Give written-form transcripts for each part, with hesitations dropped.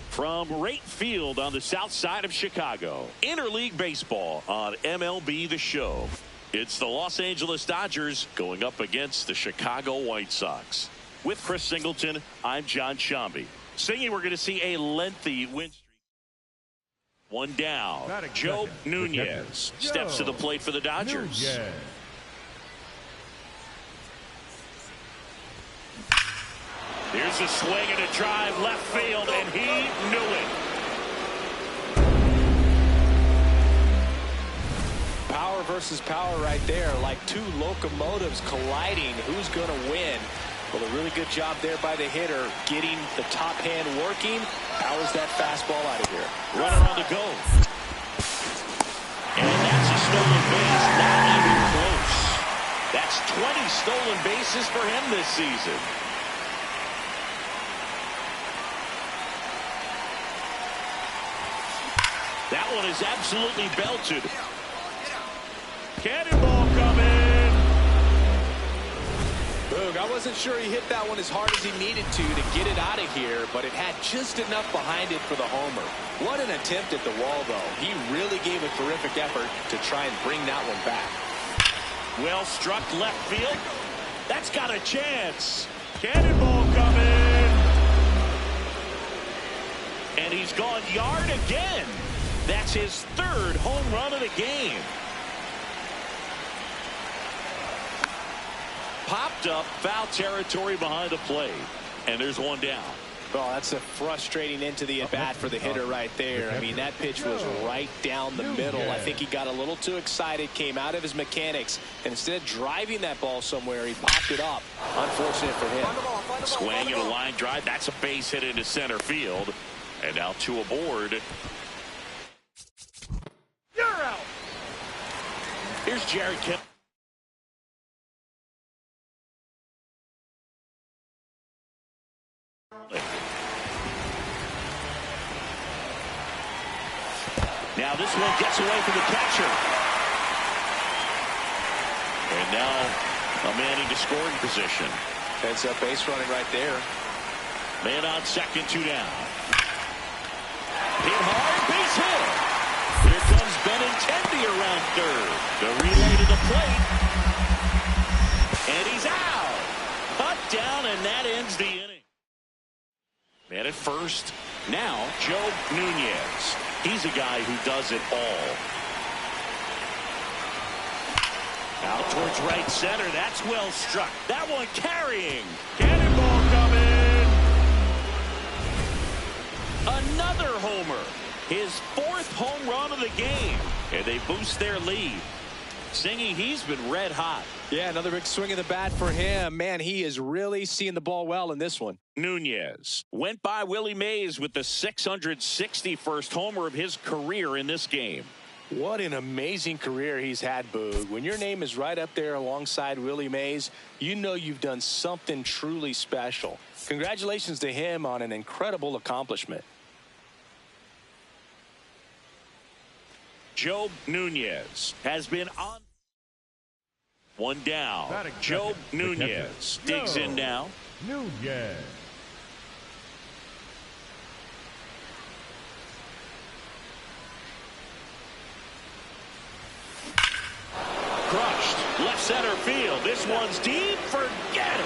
From right field on the south side of Chicago, interleague baseball on MLB The Show. It's the Los Angeles Dodgers going up against the Chicago White Sox. With Chris Singleton, I'm John Shambi. Singing, we're going to see a lengthy win streak. One down. Joe Nunez steps to the plate for the Dodgers. Here's a swing and a drive left field, and he knew it. Power versus power right there, like two locomotives colliding. Who's going to win? Well, a really good job there by the hitter, getting the top hand working. Powers that fastball out of here. Runner on the go. And that's a stolen base, not even close. That's 20 stolen bases for him this season. That one is absolutely belted. Cannonball coming. Boog, I wasn't sure he hit that one as hard as he needed to get it out of here, but it had just enough behind it for the homer. What an attempt at the wall, though. He really gave a terrific effort to try and bring that one back. Well struck left field. That's got a chance. Cannonball coming. And he's gone yard again. That's his third home run of the game. Popped up, foul territory behind the plate. And there's one down. Well, that's a frustrating end to the at-bat for the hitter right there. I mean, that pitch was right down the middle. I think he got a little too excited, came out of his mechanics, and instead of driving that ball somewhere, he popped it up. Unfortunate for him. Swing and a line drive. That's a base hit into center field. And now two aboard. You're out. Here's Jared Kemp. Now this one gets away from the catcher. And now a man into scoring position. Heads up base running right there. Man on second, two down. Hit hard, base hit. Here comes Benintendi around third. The relay to the plate. And he's out. Cut down, and that ends the inning. Man at first. Now, Joe Nunez. He's a guy who does it all. Out towards right center. That's well struck. That one carrying. Cannonball coming. Another homer. His fourth home run of the game. And they boost their lead. Singing, he's been red hot. Yeah, another big swing of the bat for him. Man, he is really seeing the ball well in this one. Nunez went by Willie Mays with the 661st homer of his career in this game. What an amazing career he's had, Boog. When your name is right up there alongside Willie Mays, you know you've done something truly special. Congratulations to him on an incredible accomplishment. Joe Nunez has been on. One down. Joe Nunez digs in now. Nunez. Crushed. Left center field. This one's deep. Forget it.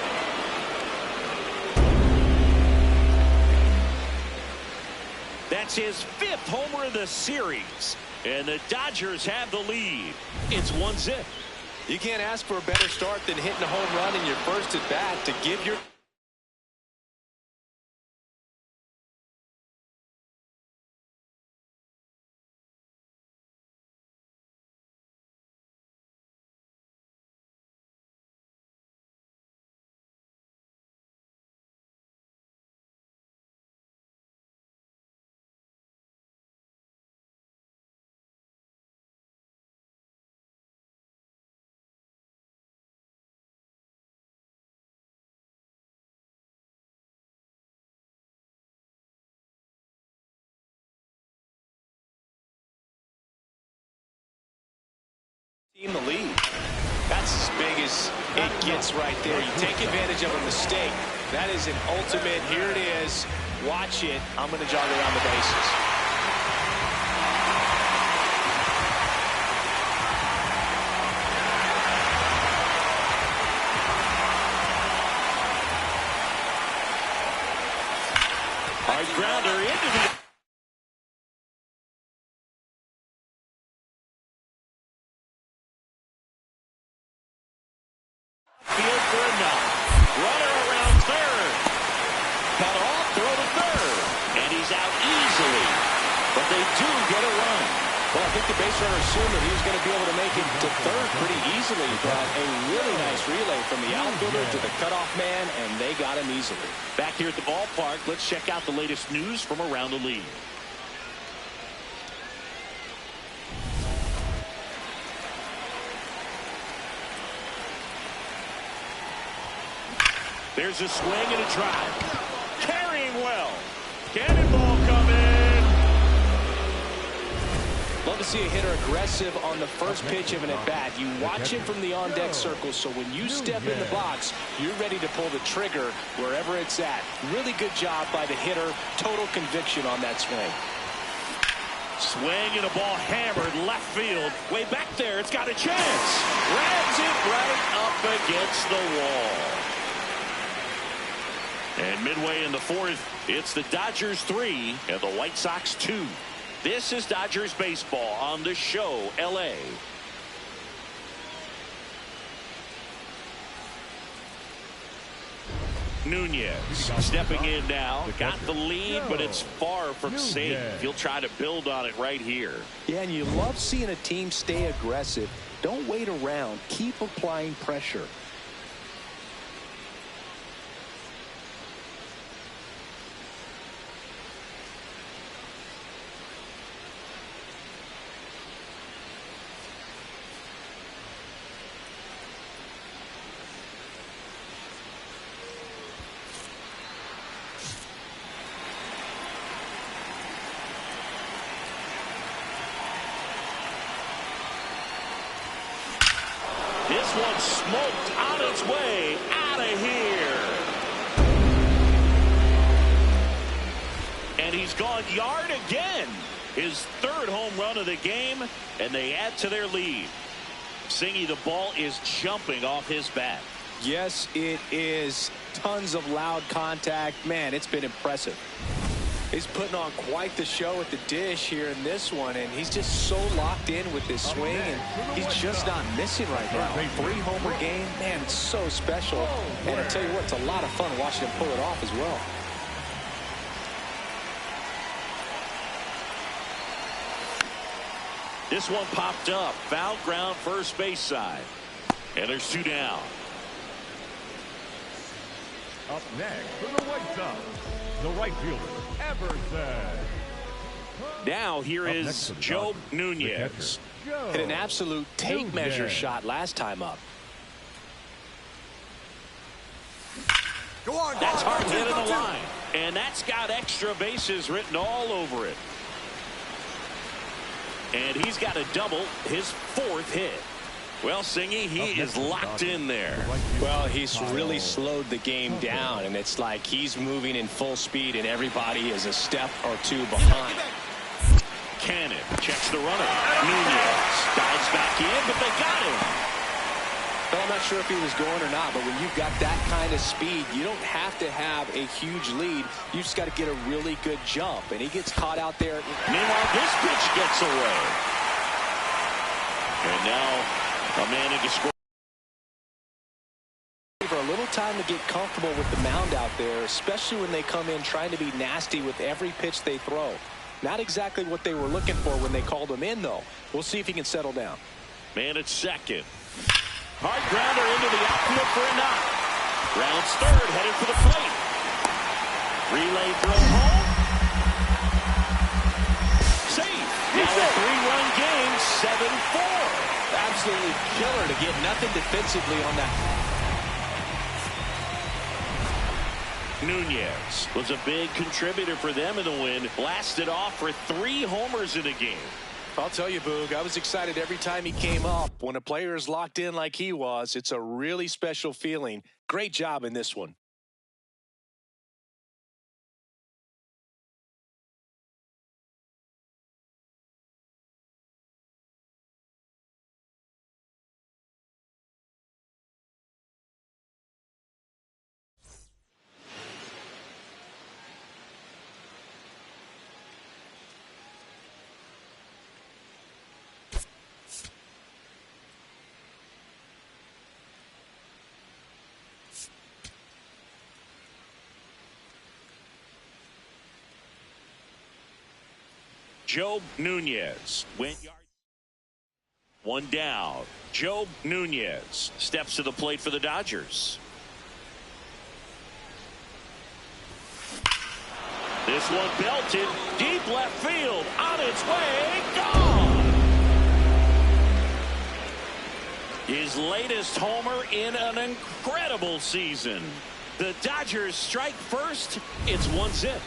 That's his fifth homer of the series. And the Dodgers have the lead. It's 1-0. You can't ask for a better start than hitting a home run in your first at bat to give your In the lead. That's as big as it gets right there. You take advantage of a mistake. That is an ultimate. Here it is. Watch it. I'm going to jog around the bases. Hard grounder into the field for a knock. Runner around third. Cut off, throw to third. And he's out easily. But they do get a run. Well, I think the base runner assumed that he was going to be able to make it to third pretty easily, but a really nice relay from the outfielder to the cutoff man, and they got him easily. Back here at the ballpark, let's check out the latest news from around the league. There's a swing and a drive. Carrying well. Cannonball coming. Love to see a hitter aggressive on the first pitch of an at-bat. You watch it from the on-deck circle, so when you step in the box, you're ready to pull the trigger wherever it's at. Really good job by the hitter. Total conviction on that swing. Swing and a ball hammered left field. Way back there, it's got a chance. Rams it right up against the wall. And midway in the fourth, it's the Dodgers 3 and the White Sox 2. This is Dodgers baseball on the show, LA. Nunez stepping in now. Got the lead, but it's far from safe. He'll try to build on it right here. Yeah, and you love seeing a team stay aggressive. Don't wait around. Keep applying pressure. This one smoked on its way out of here. And he's gone yard again. His third home run of the game, and they add to their lead. Singy, the ball is jumping off his bat. Yes, it is. Tons of loud contact. Man, it's been impressive. He's putting on quite the show at the dish here in this one, and he's just so locked in with this swing, and he's just not missing right now. 3-homer game, man, it's so special. And I tell you what, it's a lot of fun watching him pull it off as well. This one popped up. Foul ground first base side. And there's 2 down. Up next for the White Sox, the right fielder, Everson. Now here is Joe Nunez. Hit an absolute tape measure shot last time up. Go on, that's hard hit in the line. And that's got extra bases written all over it. And he's got a double, his 4th hit. Well, Singy, he is locked in there. Well, he's really slowed the game down, and it's like he's moving in full speed, and everybody is a step or 2 behind. Cannon checks the runner. Nunez dives back in, but they got him. Well, I'm not sure if he was going or not, but when you've got that kind of speed, you don't have to have a huge lead. You just got to get a really good jump, and he gets caught out there. Meanwhile, this pitch gets away. And now a man in the score. For a little time to get comfortable with the mound out there, especially when they come in trying to be nasty with every pitch they throw. Not exactly what they were looking for when they called him in, though. We'll see if he can settle down. Man at second. Hard grounder into the outfield for a knock. Rounds third, headed for the plate. Relay throw home. Save. Now a 3-run game, 7-4. Absolutely killer to get nothing defensively on that. Nunez was a big contributor for them in the win. Blasted off for 3 homers in a game. I'll tell you, Boog, I was excited every time he came up. When a player is locked in like he was, it's a really special feeling. Great job in this one. Joe Nunez went yard. One down. Joe Nunez steps to the plate for the Dodgers. This one belted deep left field, on its way, gone. His latest homer in an incredible season. The Dodgers strike first. It's 1-0.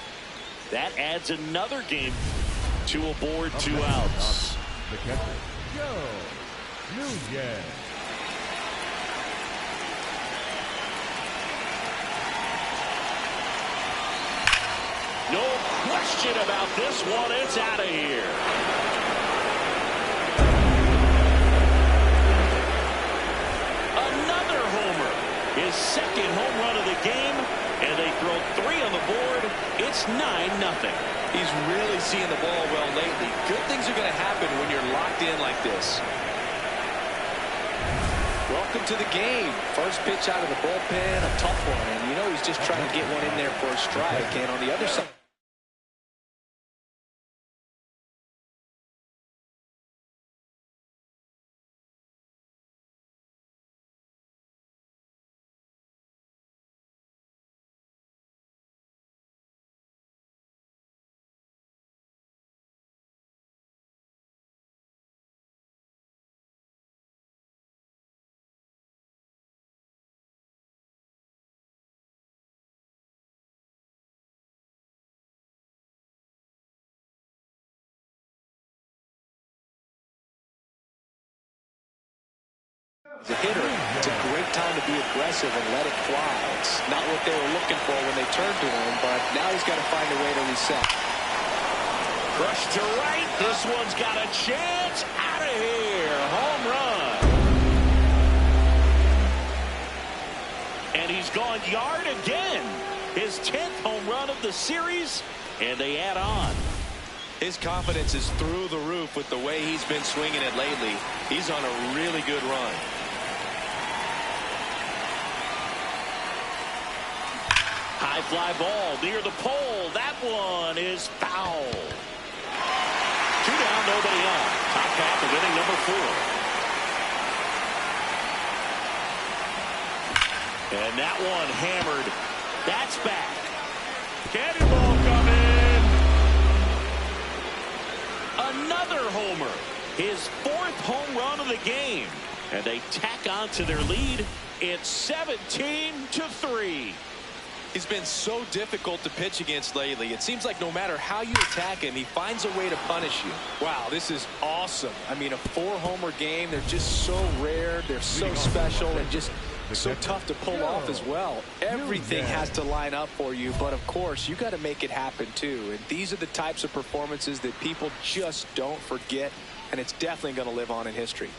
That adds another game to a board, 2 outs. The catcher, Joe Nunez. No question about this one. It's out of here. Another homer. His second home run of the game, and they throw 3 on the board. It's 9-0. He's really seeing the ball well lately. Good things are going to happen when you're locked in like this. Welcome to the game. First pitch out of the bullpen, a tough one. And you know he's just trying to get one in there for a strike. And on the other side. As a hitter, it's a great time to be aggressive and let it fly. It's not what they were looking for when they turned to him, but now he's got to find a way to reset. Crushed to right. This one's got a chance. Out of here. Home run. And he's gone yard again. His 10th home run of the series, and they add on. His confidence is through the roof with the way he's been swinging it lately. He's on a really good run. High fly ball near the pole. That one is foul. 2 down, nobody on. Top half of inning number 4. And that one hammered. That's back. Cannonball coming. Another homer. His 4th home run of the game. And they tack on to their lead. It's 17-3. He's been so difficult to pitch against lately. It seems like no matter how you attack him, he finds a way to punish you. Wow, this is awesome. I mean, a 4-homer game, they're just so rare, they're so special, and just so tough to pull off as well. Everything has to line up for you, but of course, you got to make it happen too. And these are the types of performances that people just don't forget, and it's definitely going to live on in history.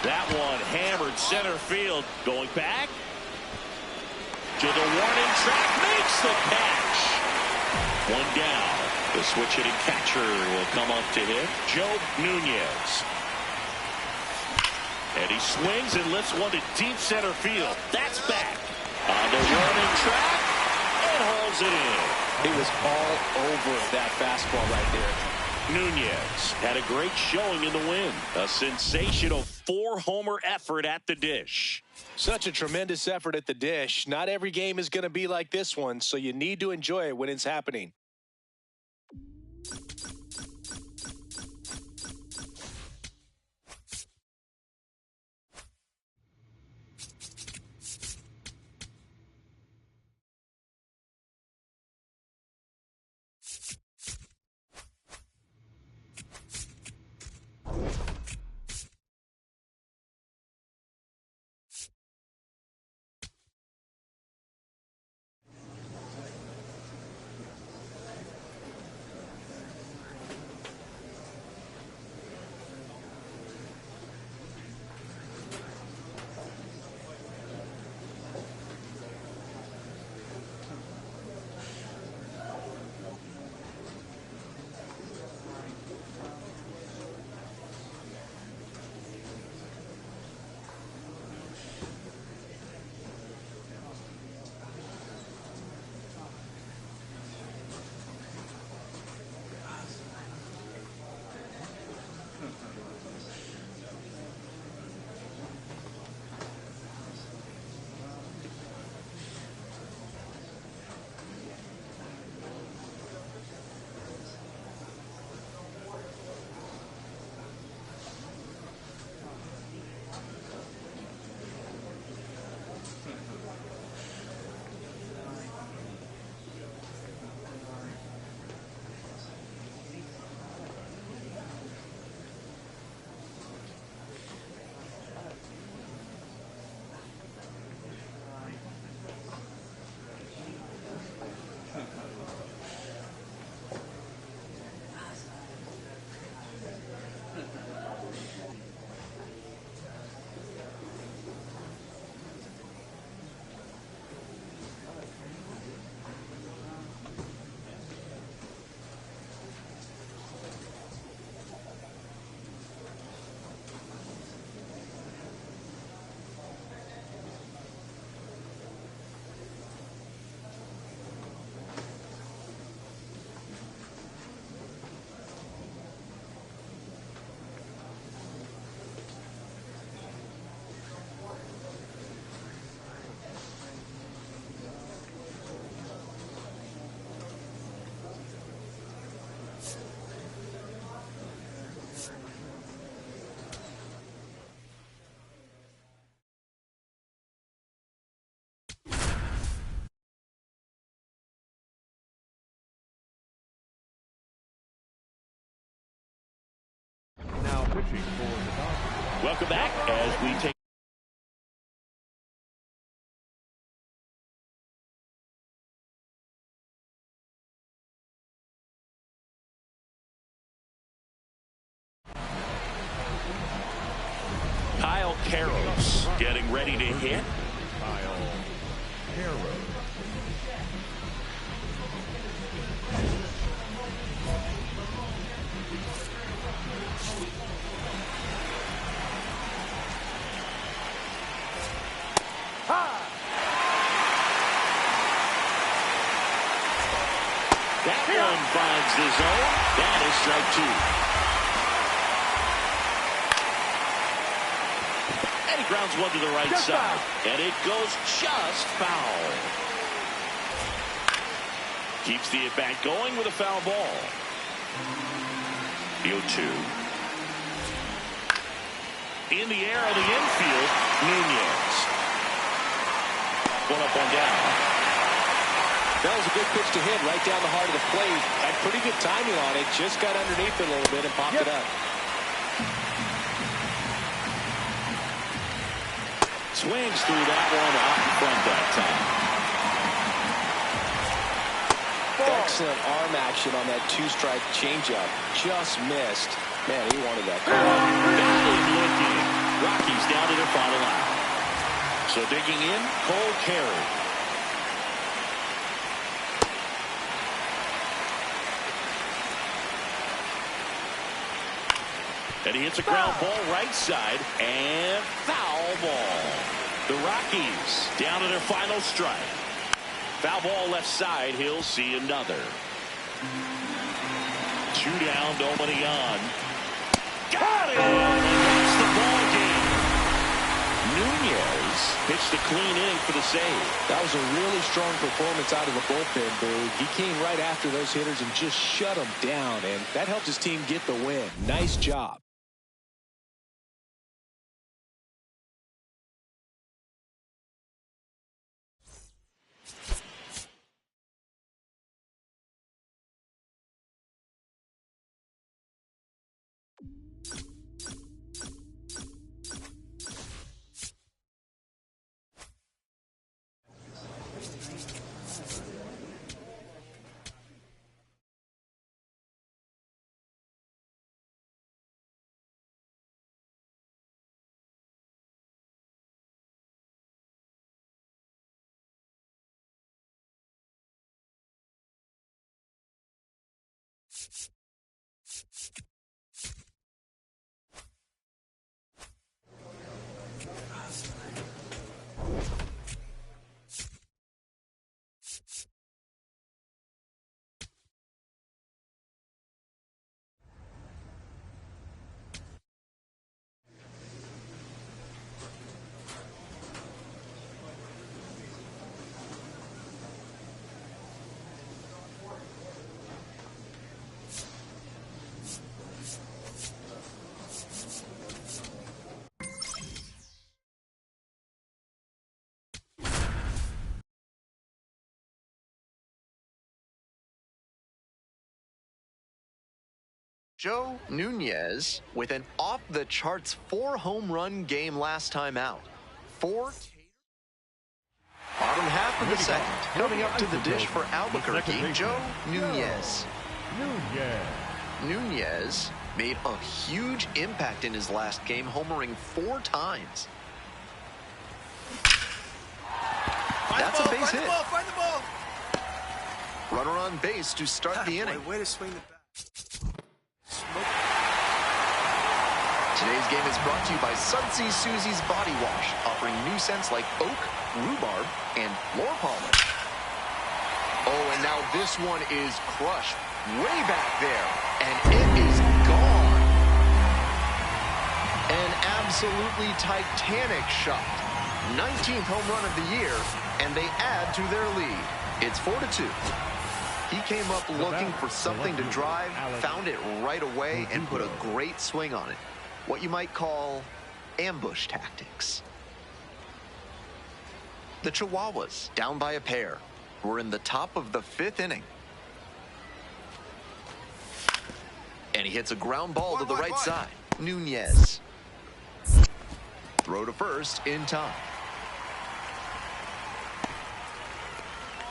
That one hammered center field. Going back to the warning track. Makes the catch. One down. The switch hitting catcher will come up to hit. Joe Nunez. And he swings and lifts one to deep center field. That's back. On the warning track. And hauls it in. He was all over that fastball right there. Nunez had a great showing in the win. A sensational 4-homer effort at the dish. Such a tremendous effort at the dish. Not every game is going to be like this one, so you need to enjoy it when it's happening. Pitching for the Dodgers. Welcome back as we take Kyle Carroll's getting ready to hit. Kyle Carroll. That one finds the zone. That is strike two. And he grounds one to the right side. And it goes just foul. Keeps the at-bat going with a foul ball. The 0-2. In the air of the infield, Nunez. One up, one down. That was a good pitch to hit right down the heart of the plate. Had pretty good timing on it. Just got underneath it a little bit and popped it up. Swings through that one out in front that time. Excellent arm action on that two-strike changeup. Just missed. Man, he wanted that. Batting looking. Rockies down to their final out. So digging in, Cole Carey. And he hits a ground ball right side and foul ball. The Rockies down to their final strike. Foul ball left side. He'll see another. Two down, nobody on. Got it! That's the ball game. Nunez pitched a clean inning for the save. That was a really strong performance out of the bullpen, Boog. He came right after those hitters and just shut them down, and that helped his team get the win. Nice job. Joe Nunez with an off-the-charts 4-home-run game last time out. Bottom half of the second. Coming up to the dish for Albuquerque, Joe Nunez. Nunez made a huge impact in his last game, homering 4 times. That's a base hit. Find the ball. Runner on base to start the inning. Way to swing the bat. Today's game is brought to you by Sudsy Susie's Body Wash, offering new scents like oak, rhubarb, and floor polish. Oh, and now this one is crushed way back there, and it is gone. An absolutely titanic shot. 19th home run of the year, and they add to their lead. It's 4-2. He came up looking for something to drive, found it right away, and put a great swing on it. What you might call ambush tactics. The Chihuahuas, down by a pair, were in the top of the 5th inning. And he hits a ground ball to the right side. Nunez. Throw to first in time.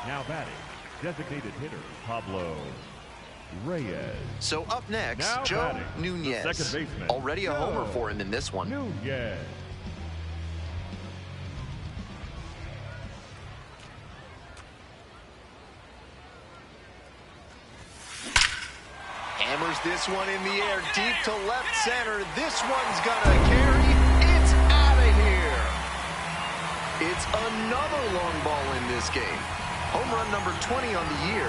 Now batting, designated hitter Pablo Reyes. So up next, Now Joe batting, Nunez. the second baseman, Already a homer Joe for him in this one. Nunez. Hammers this one in the air, deep to left center. This one's gonna carry. It's out of here. It's another long ball in this game. Home run number 20 on the year,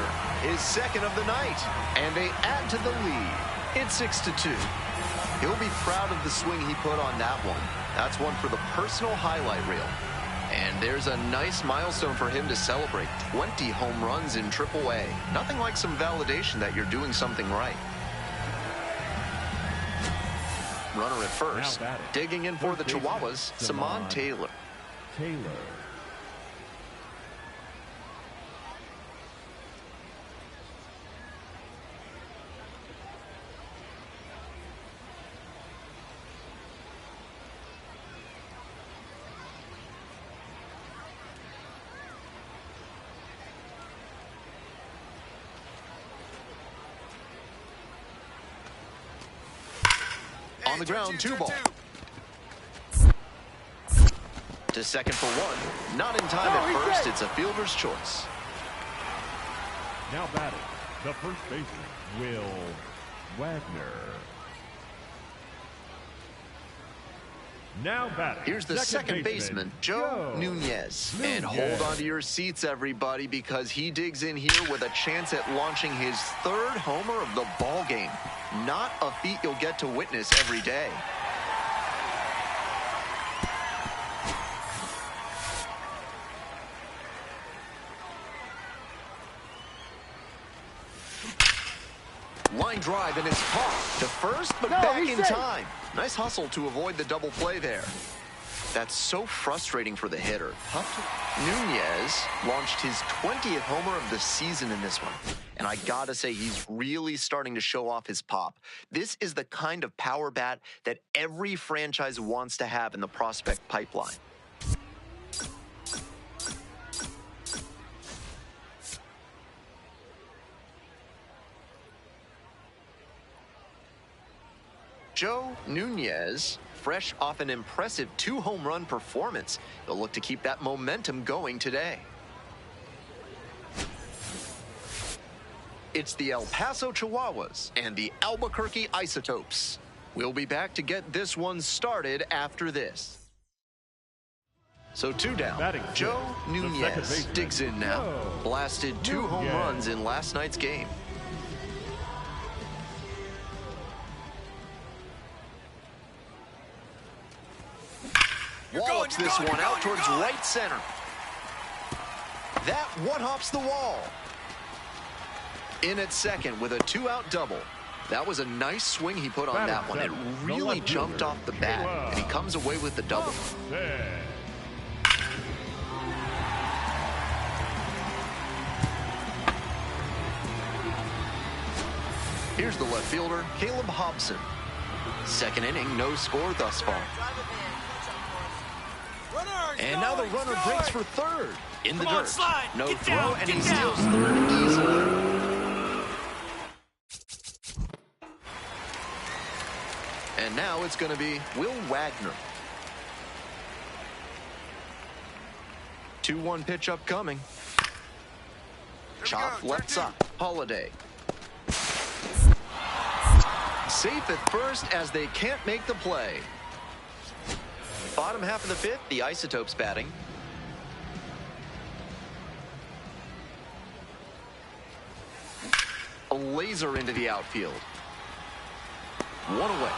his second of the night, and they add to the lead. It's 6-2. He'll be proud of the swing he put on that one. That's one for the personal highlight reel. And there's a nice milestone for him to celebrate. 20 home runs in AAA. Nothing like some validation that you're doing something right. Runner at first. Digging in for the Chihuahuas, Simon Taylor. On the ground, 2-ball. To second for one. Not in time at first. It's a fielder's choice. Now batting, the first baseman, Will Wagner. Now batting. Here's the second baseman, Joe Nunez. And hold on to your seats, everybody, because he digs in here with a chance at launching his third homer of the ball game. Not a feat you'll get to witness every day. Line drive, and it's caught to first, but back in time. Nice hustle to avoid the double play there. That's so frustrating for the hitter. Nunez launched his 20th homer of the season in this one. And I gotta say, he's really starting to show off his pop. This is the kind of power bat that every franchise wants to have in the prospect pipeline. Joe Nunez, fresh off an impressive 2-home run performance. They'll look to keep that momentum going today. It's the El Paso Chihuahuas and the Albuquerque Isotopes. We'll be back to get this one started after this. So 2 down. Joe Nunez digs in now. Blasted 2 home runs in last night's game. Wallops this one out towards right center. That one-hops the wall. In at second with a 2-out double. That was a nice swing he put on that one. It really jumped off the bat, and he comes away with the double. Here's the left fielder, Caleb Hobson. Second inning, no score thus far. And now the runner breaks for third. In the dirt. No throw, and he steals third easily. And now it's going to be Will Wagner. 2-1 pitch upcoming. Chop left side. Holiday. Safe at first as they can't make the play. Bottom half of the 5th, the Isotopes batting. A laser into the outfield. 1 away.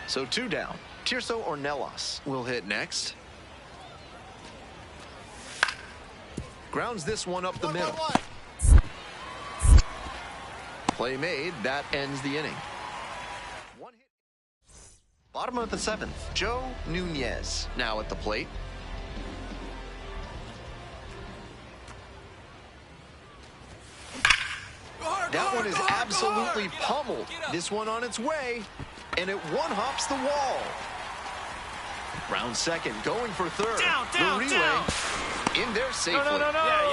So 2 down. Tirso Ornelas will hit next. Grounds this one up the middle. Play made. That ends the inning. One hit. Bottom of the 7th, Joe Nunez now at the plate. That one is absolutely pummeled. This one on its way, and it one-hops the wall. Round second, going for third. The relay in there safely.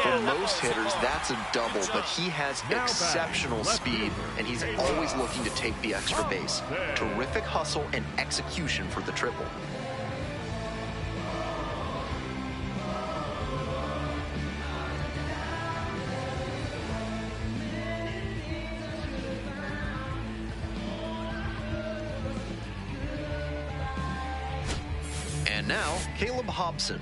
For most hitters, that's a double, but he has exceptional speed, and he's always looking to take the extra base. Terrific hustle and execution for the triple. And now, Caleb Hobson.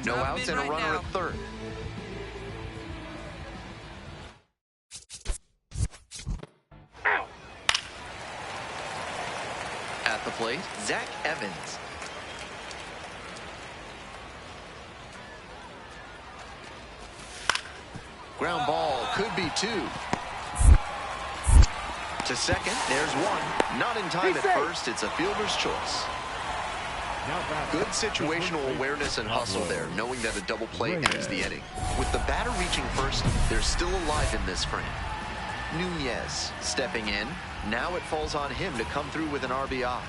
No outs and a runner at third. At the plate, Zach Evans. Ground ball, could be two. To second, there's one. Not in time at first, it's a fielder's choice. Good situational awareness and hustle there, knowing that a double play ends the inning. With the batter reaching first, they're still alive in this frame. Nunez stepping in. Now it falls on him to come through with an RBI.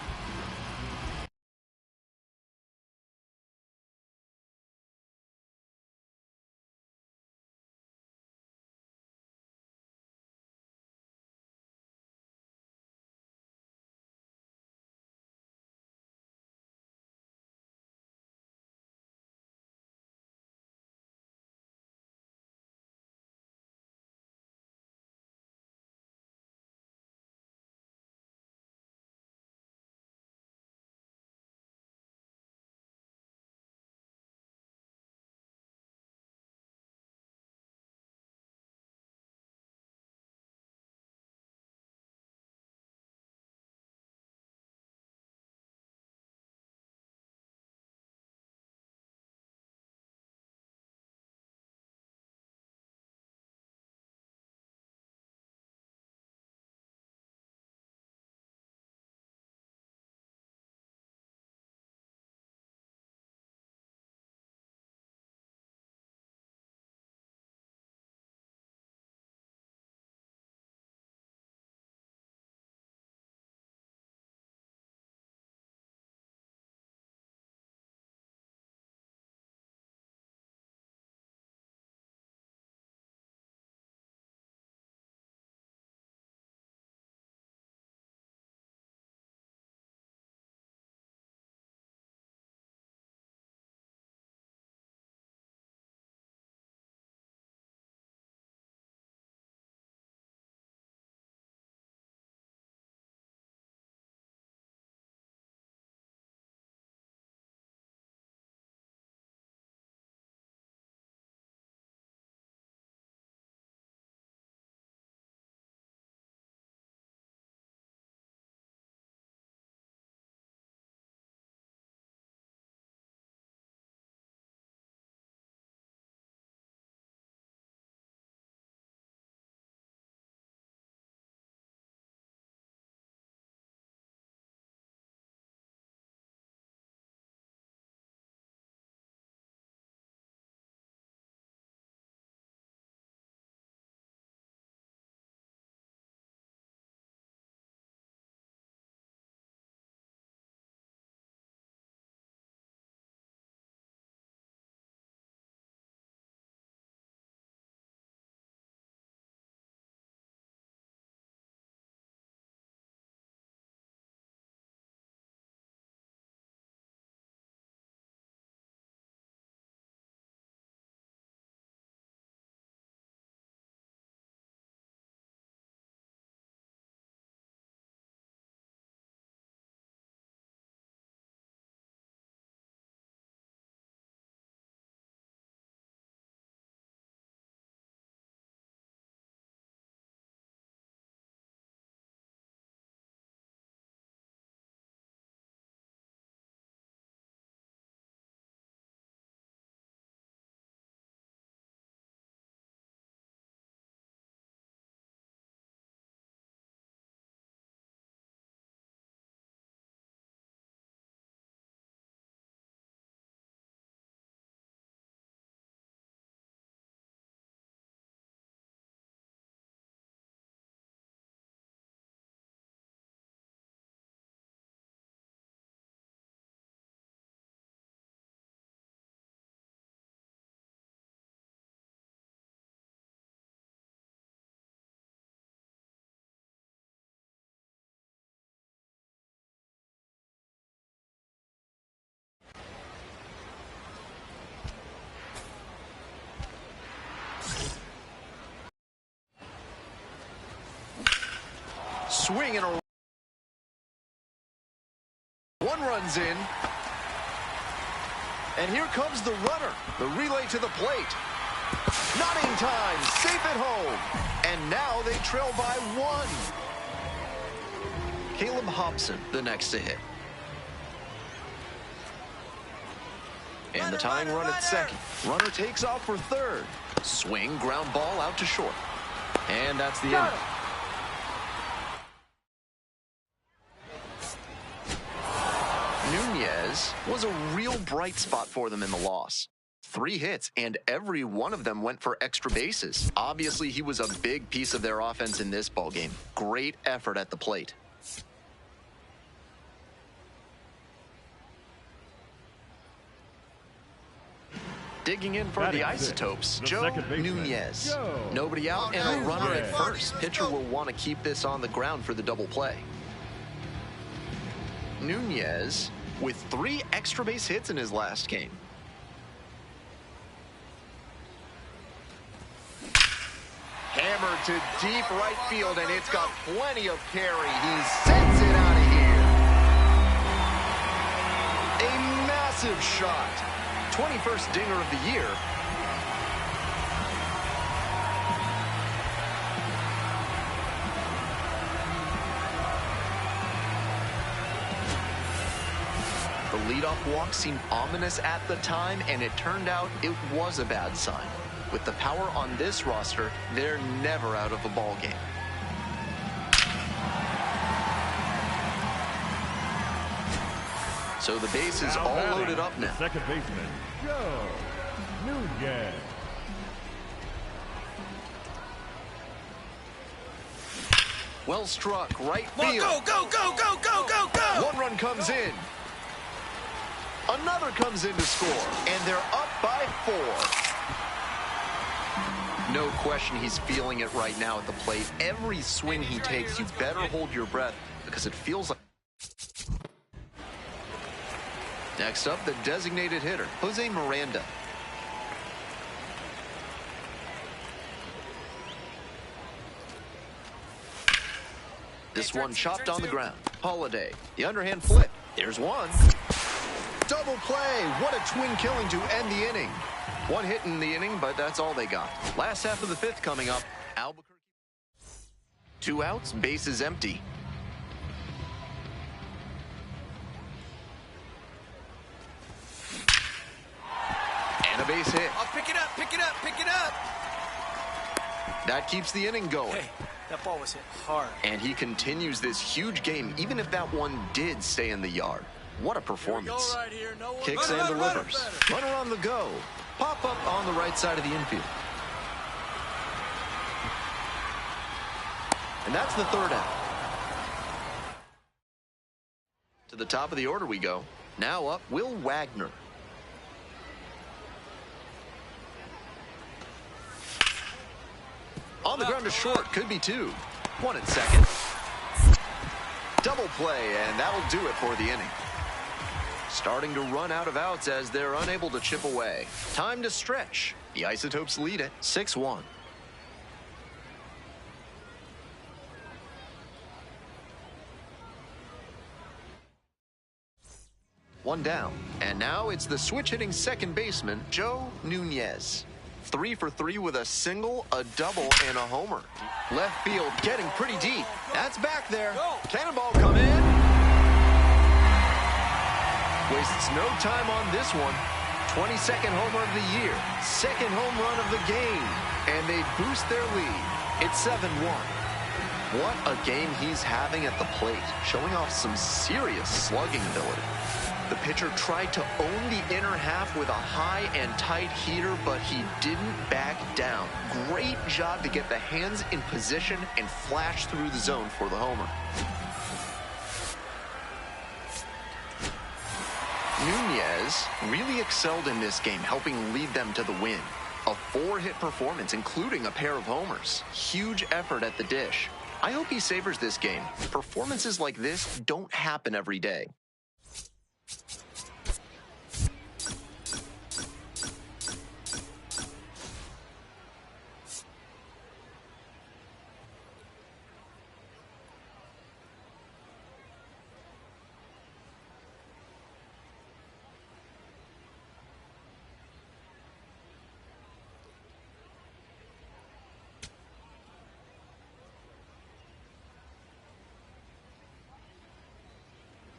swing and a... One runs in. And here comes the runner. The relay to the plate. Not in time. Safe at home. And now they trail by 1. Caleb Hobson, the next to hit. And the tying run at second. Runner takes off for third. Swing, ground ball out to short. And that's the end. Nunez was a real bright spot for them in the loss. 3 hits, and every one of them went for extra bases. Obviously, he was a big piece of their offense in this ballgame. Great effort at the plate. Digging in for the Isotopes, Joe Nunez. Nobody out and a runner at first. Pitcher will want to keep this on the ground for the double play. Nunez with 3 extra base hits in his last game. Hammered to deep right field, and it's got plenty of carry. He sends it out of here. A massive shot. 21st dinger of the year. The leadoff walk seemed ominous at the time, and it turned out it was a bad sign. With the power on this roster, they're never out of a ball game. So the base is all loaded up now. Second baseman, Joe Nunez. Well struck, right field. Go, go, go, go, go, go, go! 1 run comes in. Another comes in to score, and they're up by 4. No question he's feeling it right now at the plate. Every swing he takes, you better hold your breath because it feels like... Next up, the designated hitter, Jose Miranda. This one chopped on the ground. Holiday, the underhand flip. There's one. Double play. What a twin killing to end the inning. 1 hit in the inning, but that's all they got. Last half of the 5th coming up. Albuquerque. 2 outs, bases empty. And a base hit. I'll pick it up, pick it up, pick it up. That keeps the inning going. Hey, that ball was hit hard. And he continues this huge game, even if that one did stay in the yard. What a performance. Right here. No Kicks and delivers. Runner on the go. Pop up on the right side of the infield. And that's the 3rd out. To the top of the order we go. Now up, Will Wagner. On the ground to short, could be 2. 1 at second. Double play, and that'll do it for the inning. Starting to run out of outs as they're unable to chip away. Time to stretch. The Isotopes lead it 6-1. One down. And now it's the switch-hitting second baseman, Joe Nunez. 3 for 3 with a single, a double, and a homer. Left field getting pretty deep. That's back there. Cannonball come in. Wastes no time on this one. 22nd homer of the year. 2nd home run of the game. And they boost their lead. It's 7-1. What a game he's having at the plate. Showing off some serious slugging ability. The pitcher tried to own the inner half with a high and tight heater, but he didn't back down. Great job to get the hands in position and flash through the zone for the homer. Nunez really excelled in this game, helping lead them to the win. A 4-hit performance, including a pair of homers. Huge effort at the dish. I hope he savors this game. Performances like this don't happen every day.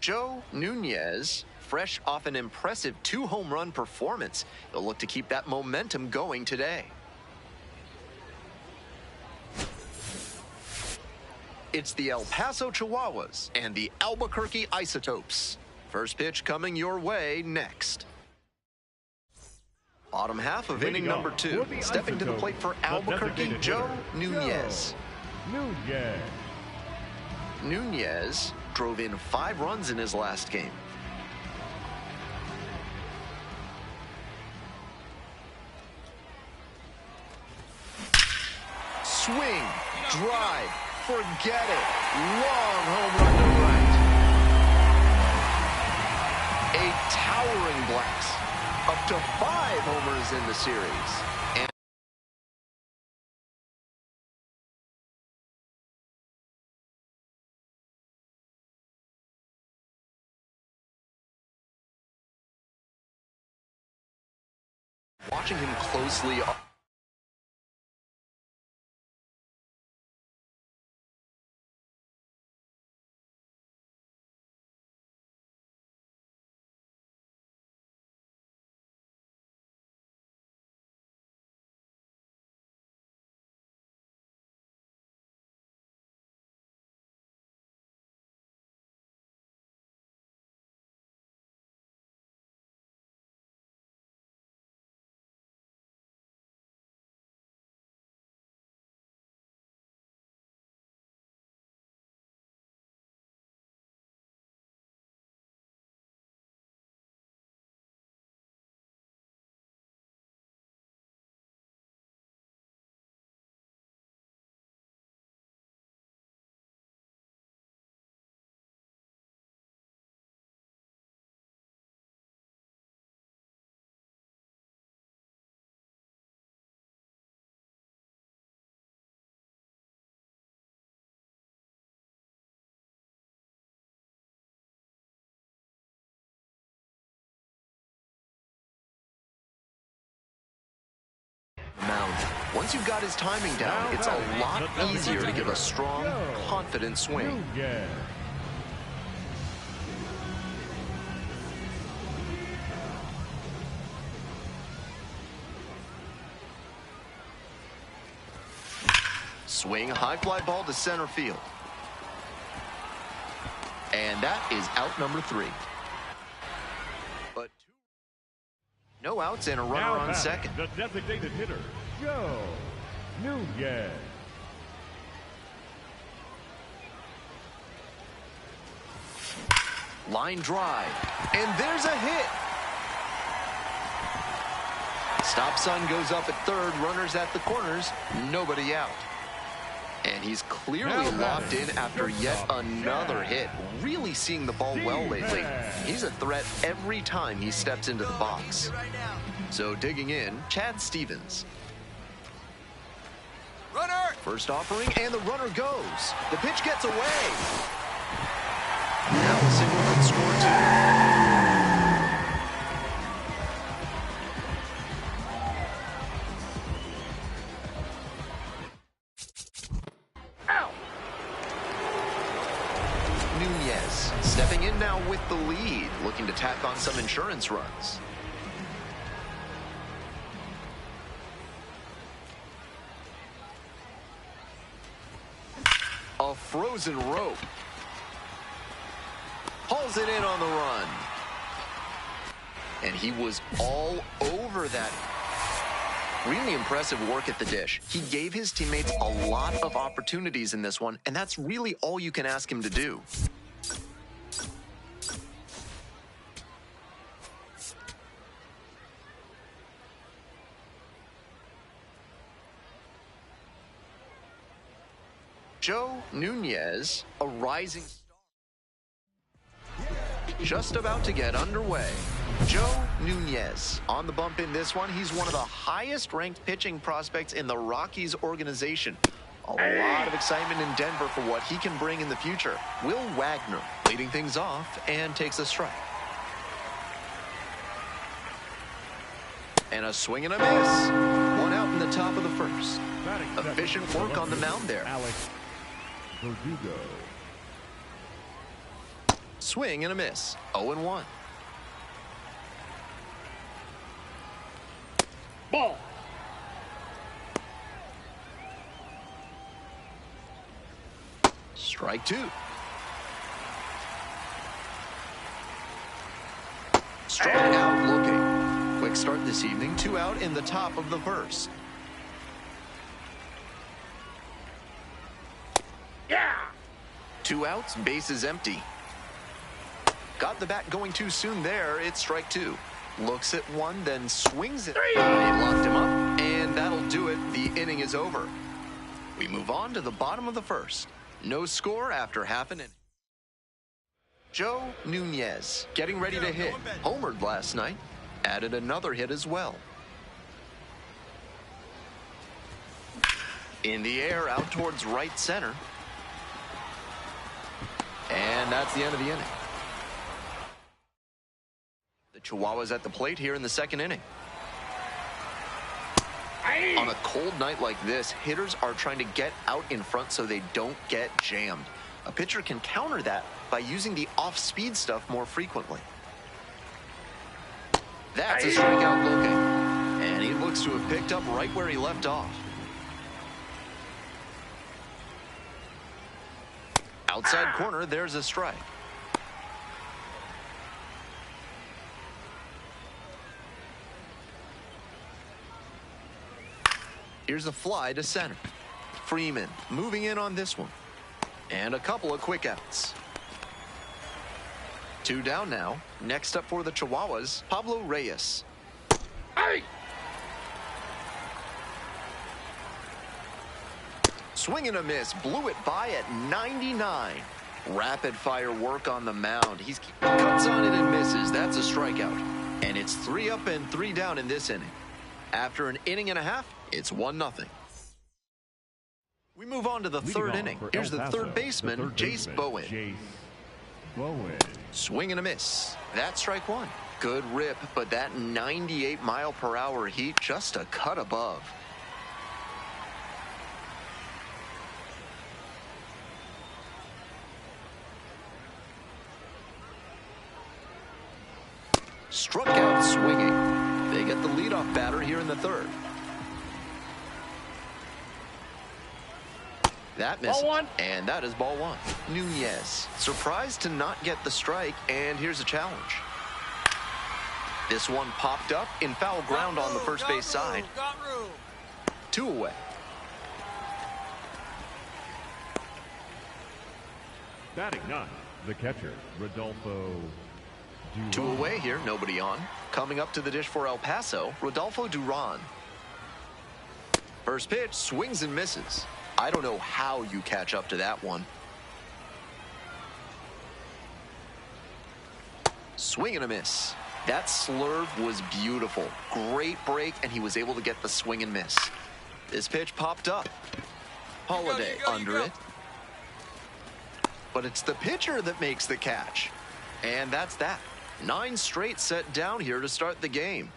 Joe Nunez, fresh off an impressive 2-home run performance. He'll look to keep that momentum going today. It's the El Paso Chihuahuas and the Albuquerque Isotopes. First pitch coming your way next. Bottom half of inning number 2. Stepping to the plate for Albuquerque, Joe Nunez. Nunez drove in 5 runs in his last game. Swing, drive, forget it. Long home run to right. A towering blast. Up to 5 homers in the series. And watching him closely. mound. Once you've got his timing down, it's a lot easier to give a strong, confident swing. Swing, high fly ball to center field. And that is out number 3. But no outs and a runner on second. The designated hitter, Joe Nunez. Line drive, and there's a hit. Stop sign goes up at third, runners at the corners, nobody out. And he's clearly locked in after yet another hit. Really seeing the ball well lately. He's a threat every time he steps into the box. So digging in, Chad Stevens. Runner! First offering, and the runner goes. The pitch gets away. Now the single can score 2. Nunez stepping in now with the lead, looking to tack on some insurance runs. A frozen rope. Hauls it in on the run. And he was all over that. Really impressive work at the dish. He gave his teammates a lot of opportunities in this one, and that's really all you can ask him to do. Joe Nunez, a rising star. Just about to get underway. Joe Nunez on the bump in this one. He's one of the highest ranked pitching prospects in the Rockies organization. A lot of excitement in Denver for what he can bring in the future. Will Wagner leading things off and takes a strike. And a swing and a miss. One out in the top of the first. Efficient work on the mound there. Verdugo. Swing and a miss. 0-1. Ball. Strike 2. Struck out looking. Quick start this evening. 2 out in the top of the first. Yeah. 2 outs, bases empty. Got the bat going too soon there. It's strike 2. Looks at one, then swings it. He locked him up, and that'll do it. The inning is over. We move on to the bottom of the first. No score after half an inning. Joe Nunez getting ready to hit. Homered last night. Added another hit as well. In the air, out towards right center. And that's the end of the inning. The Chihuahuas at the plate here in the second inning. On a cold night like this, hitters are trying to get out in front so they don't get jammed. A pitcher can counter that by using the off-speed stuff more frequently. That's a strikeout looking. And he looks to have picked up right where he left off. Outside corner, there's a strike. Here's a fly to center. Freeman moving in on this one. And a couple of quick outs. 2 down now. Next up for the Chihuahuas, Pablo Reyes. Hey. Swing and a miss. Blew it by at 99. Rapid fire work on the mound. He cuts on it and misses. That's a strikeout. And it's 3 up and 3 down in this inning. After an inning and a half, it's 1-0. We move on to the third inning. Here's the third baseman, Jace Bowen. Swing and a miss. That's strike 1. Good rip, but that 98-mile-per-hour heat just a cut above. Struck out swinging. They get the leadoff batter here in the third. That misses, and that is ball 1. Nunez, surprised to not get the strike, and here's a challenge. This one popped up in foul ground on the first base side. 2 away. Batting 9, the catcher, Rodolfo. 2 away here, nobody on. Coming up to the dish for El Paso, Rodolfo Duran. First pitch, swings and misses. I don't know how you catch up to that one. Swing and a miss. That slurve was beautiful. Great break, and he was able to get the swing and miss. This pitch popped up. Holiday under it. But it's the pitcher that makes the catch. And that's that. 9 straight set down here to start the game.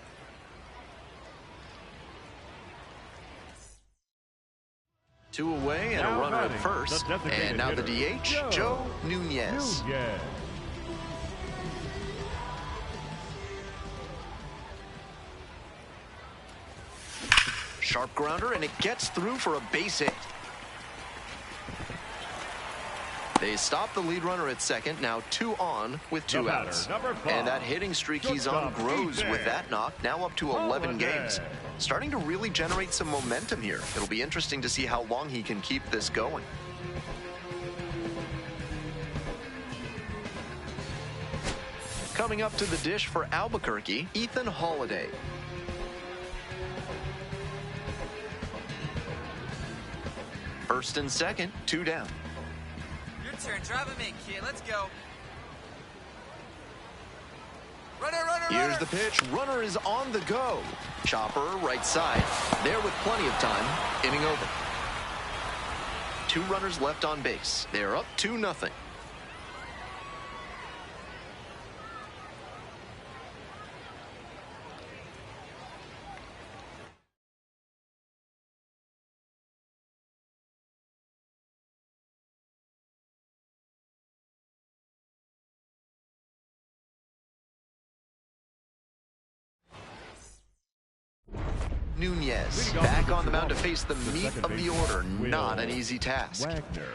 Two away and a runner at first. And now the DH, Joe Nunez. Sharp grounder, and it gets through for a base hit. They stop the lead runner at second. Now 2 on with 2 outs. And that hitting streak he's on grows with that knock. Now up to 11 games. Starting to really generate some momentum here. It'll be interesting to see how long he can keep this going. Coming up to the dish for Albuquerque, Ethan Holiday. First and second, 2 down. Your turn. Drive him in, kid. Let's go. Runner. Here's the pitch. Runner is on the go. Chopper, right side. There with plenty of time. Inning over. 2 runners left on base. They're up 2-0. Nunez back on the mound to face the meat of the order. Not an easy task. Wagner.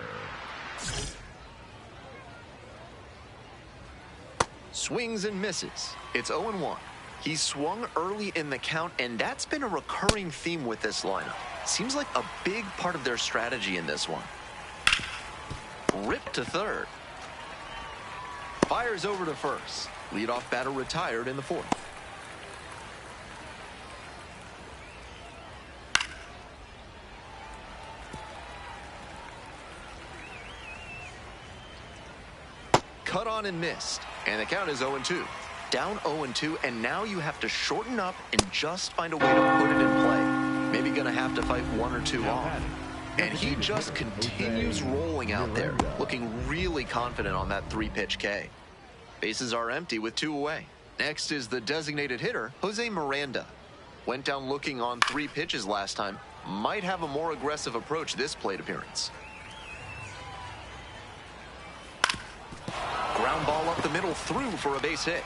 Swings and misses. It's 0-1. He swung early in the count, and that's been a recurring theme with this lineup. Seems like a big part of their strategy in this one. Ripped to third. Fires over to first. Leadoff batter retired in the fourth. Cut on and missed. And the count is 0-2. Down 0-2, and now you have to shorten up and just find a way to put it in play. Maybe going to have to fight one or two off. And he just continues rolling out there, looking really confident on that 3-pitch K. Bases are empty with 2 away. Next is the designated hitter, Jose Miranda. Went down looking on 3 pitches last time. Might have a more aggressive approach this plate appearance. Ground ball up the middle, through for a base hit.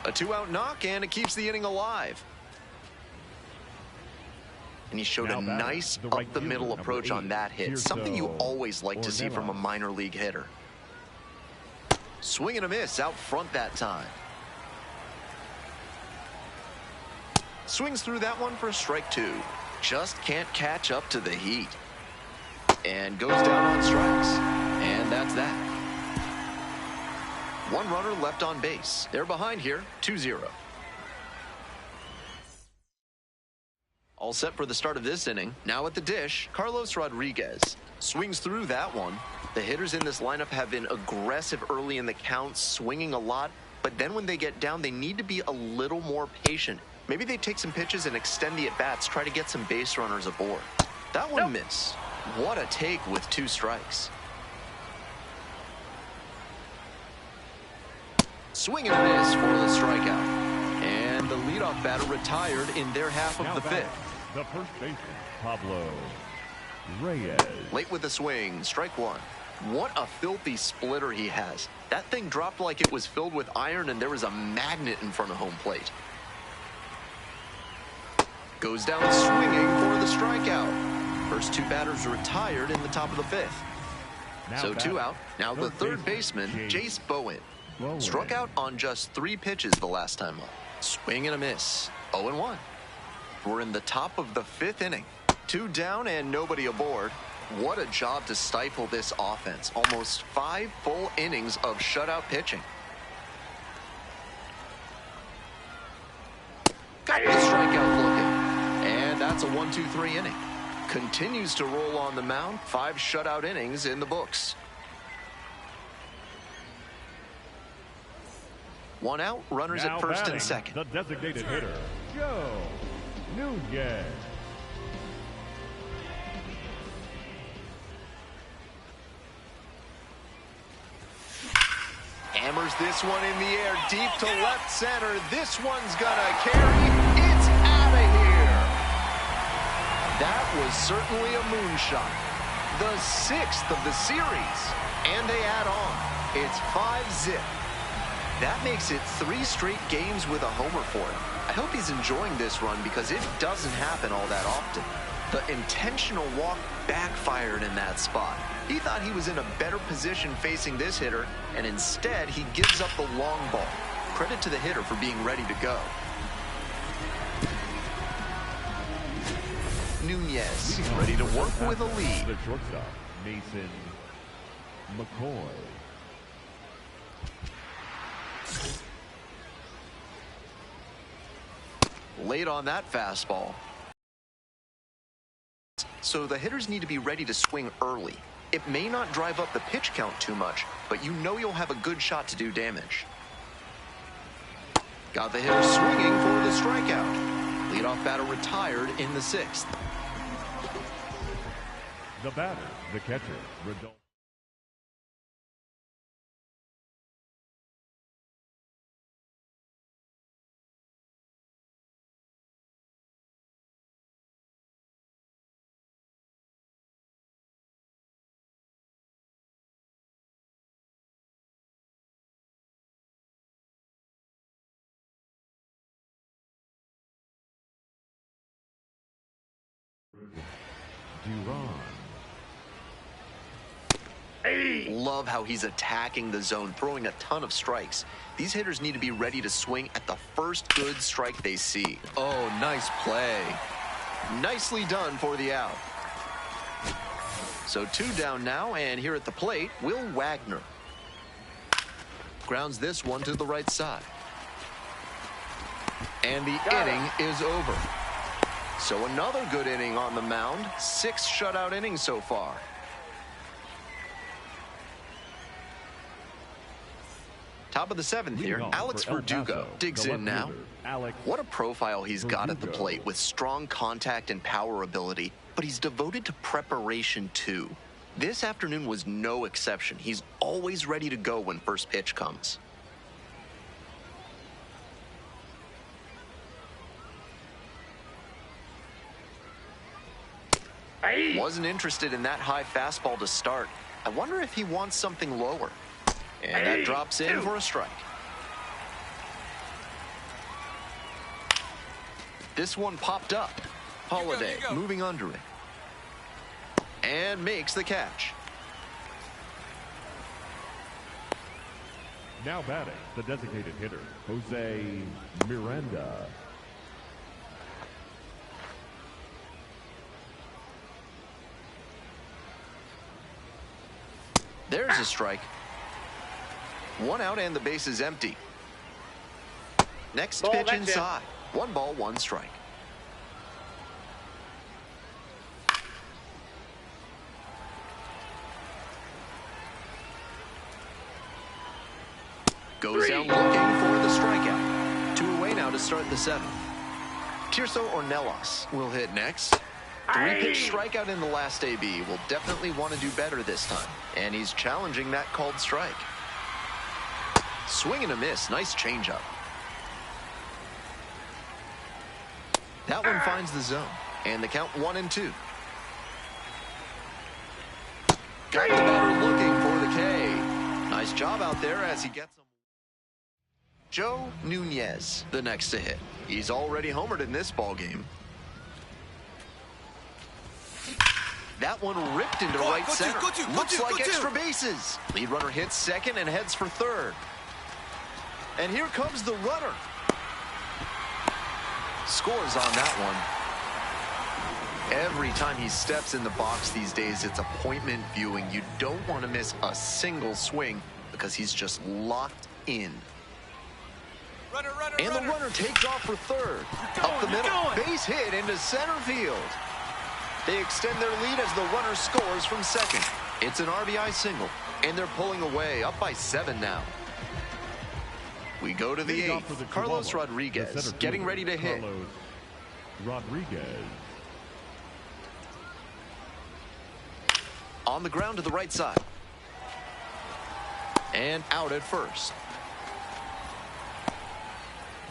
A 2-out knock, and it keeps the inning alive. And he showed a nice up-the-middle approach on that hit. Something you always like to see from a minor league hitter. Swing and a miss out front that time. Swings through that one for strike 2. Just can't catch up to the heat. And goes down on strikes. And that's that. 1 runner left on base. They're behind here, 2-0. All set for the start of this inning. Now at the dish, Carlos Rodriguez. Swings through that one. The hitters in this lineup have been aggressive early in the count, swinging a lot. But then when they get down, they need to be a little more patient. Maybe they take some pitches and extend the at-bats, try to get some base runners aboard. That one missed. What a take with 2 strikes. Swing and a miss for the strikeout. And the leadoff batter retired in their half of the 5th. The first baseman, Pablo Reyes. Late with the swing, strike 1. What a filthy splitter he has. That thing dropped like it was filled with iron, and there was a magnet in front of home plate. Goes down swinging for the strikeout. First 2 batters retired in the top of the 5th. So 2 out. Now the third baseman, Jace Bowen. Struck out on just 3 pitches the last time up. Swing and a miss. 0-1. We're in the top of the 5th inning. 2 down and nobody aboard. What a job to stifle this offense. Almost 5 full innings of shutout pitching. Got the strikeout looking. And that's a 1-2-3 inning. Continues to roll on the mound. 5 shutout innings in the books. 1 out, runners Now at first batting, and second. The designated hitter, Joe Nunez. Hammers this one in the air, deep to left center. This one's gonna carry. It's out of here. That was certainly a moonshot. The 6th of the series. And they add on. It's 5-zip. That makes it 3 straight games with a homer for him. I hope he's enjoying this run because it doesn't happen all that often. The intentional walk backfired in that spot. He thought he was in a better position facing this hitter, and instead he gives up the long ball. Credit to the hitter for being ready to go. Nunez ready to work with a lead. The shortstop, Mason McCoy. Late on that fastball. So the hitters need to be ready to swing early. It may not drive up the pitch count too much, but you know you'll have a good shot to do damage. Got the hitter swinging for the strikeout. Leadoff batter retired in the 6th. The batter, the catcher, Rodolfo. Love how he's attacking the zone, throwing a ton of strikes. These hitters need to be ready to swing at the first good strike they see. Oh, nice play. Nicely done for the out. So 2 down now, and here at the plate, Will Wagner. Grounds this one to the right side. And the inning is over. So another good inning on the mound. 6 shutout innings so far. Top of the 7th here, Alex Verdugo digs in now. What a profile he's got at the plate with strong contact and power ability, but he's devoted to preparation too. This afternoon was no exception. He's always ready to go when first pitch comes. Wasn't interested in that high fastball to start. I wonder if he wants something lower. And that drops in for a strike. This one popped up. Holiday moving under it. And makes the catch. Now batting, the designated hitter, Jose Miranda. There's a strike. 1 out and the base is empty. Next pitch inside. 1 ball, 1 strike. Goes down looking for the strikeout. 2 away now to start the 7th. Tirso Ornelas will hit next. 3-pitch strikeout in the last AB. Will definitely want to do better this time. And he's challenging that called strike. Swing and a miss. Nice changeup. That one finds the zone. And the count 1-2. Got the batter looking for the K. Nice job out there as he gets him. Joe Nunez, the next to hit. He's already homered in this ballgame. That one ripped into right center. Looks like extra bases. Lead runner hits second and heads for third. And here comes the runner. Scores on that one. Every time he steps in the box these days, it's appointment viewing. You don't want to miss a single swing because he's just locked in. And the runner takes off for third. Up the middle, base hit into center field. They extend their lead as the runner scores from second. It's an RBI single, and they're pulling away, up by 7 now. We go to the 8th. Carlos Rodriguez getting ready to hit. Carlos Rodriguez. On the ground to the right side. And out at first.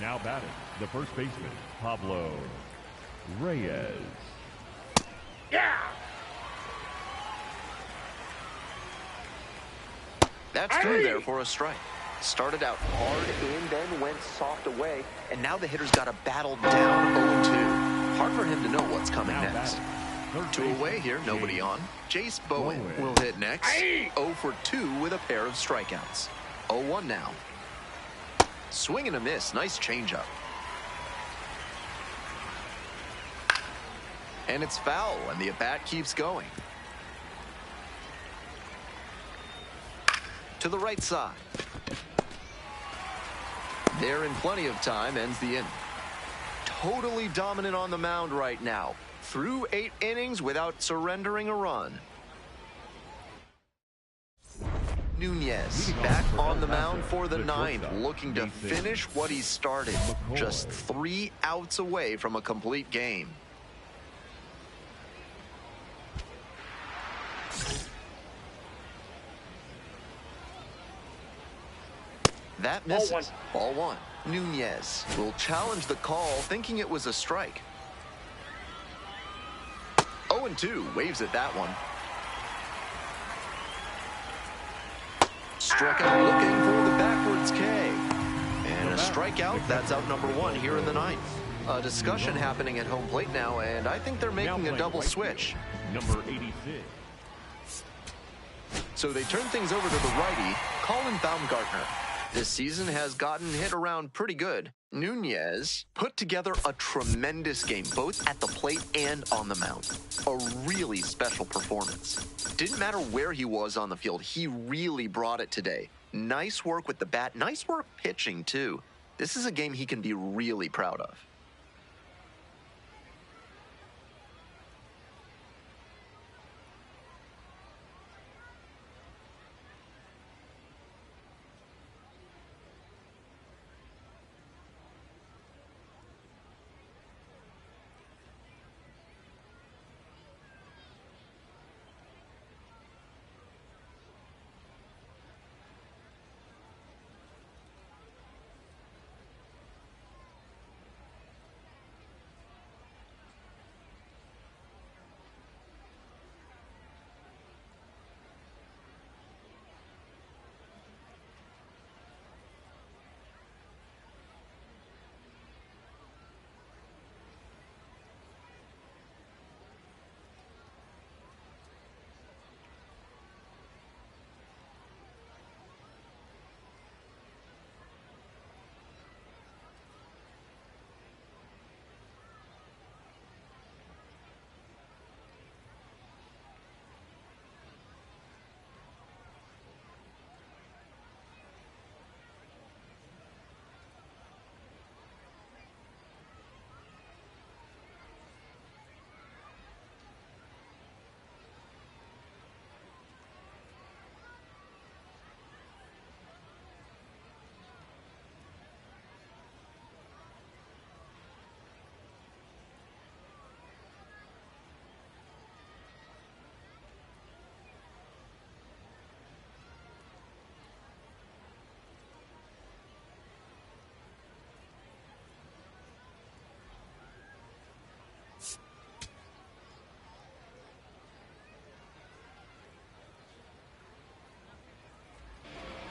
Now batting, the first baseman, Pablo Reyes. Yeah! That's through there for a strike. Started out hard in, then went soft away, and now the hitter's got to battle down 0-2. Hard for him to know what's coming next. 2 away here, nobody on. Jace Bowen will hit next. 0 for 2 with a pair of strikeouts. 0-1 now. Swing and a miss. Nice changeup. And it's foul, and the at-bat keeps going. To the right side. There in plenty of time, ends the inning. Totally dominant on the mound right now. Through 8 innings without surrendering a run. Nunez back on the mound for the 9th, looking to finish what he started. Just 3 outs away from a complete game. That misses. Ball 1. Nunez will challenge the call, thinking it was a strike. 0-2, waves at that one. Struck out looking for the backwards K. And a strikeout, that's out number 1 here in the 9th. A discussion happening at home plate now, and I think they're making a double switch. Number 86. So they turn things over to the righty, Colin Baumgartner. This season has gotten hit around pretty good. Nunez put together a tremendous game, both at the plate and on the mound. A really special performance. Didn't matter where he was on the field, he really brought it today. Nice work with the bat, nice work pitching too. This is a game he can be really proud of.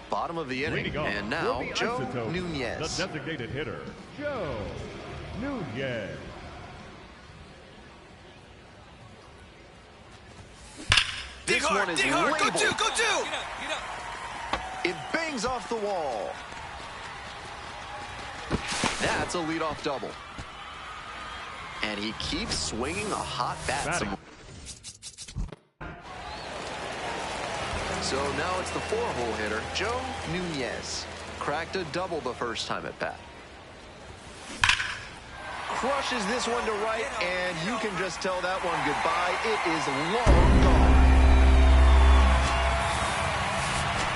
Bottom of the inning, and now Joe Nunez. The designated hitter, Joe Nunez. This one is labeled. Go two! Get up. It bangs off the wall. That's a leadoff double. And he keeps swinging a hot bat. So now it's the 4-hole hitter, Joe Nunez. Cracked a double the first time at bat. Crushes this one to right, and you can just tell that one goodbye. It is long gone.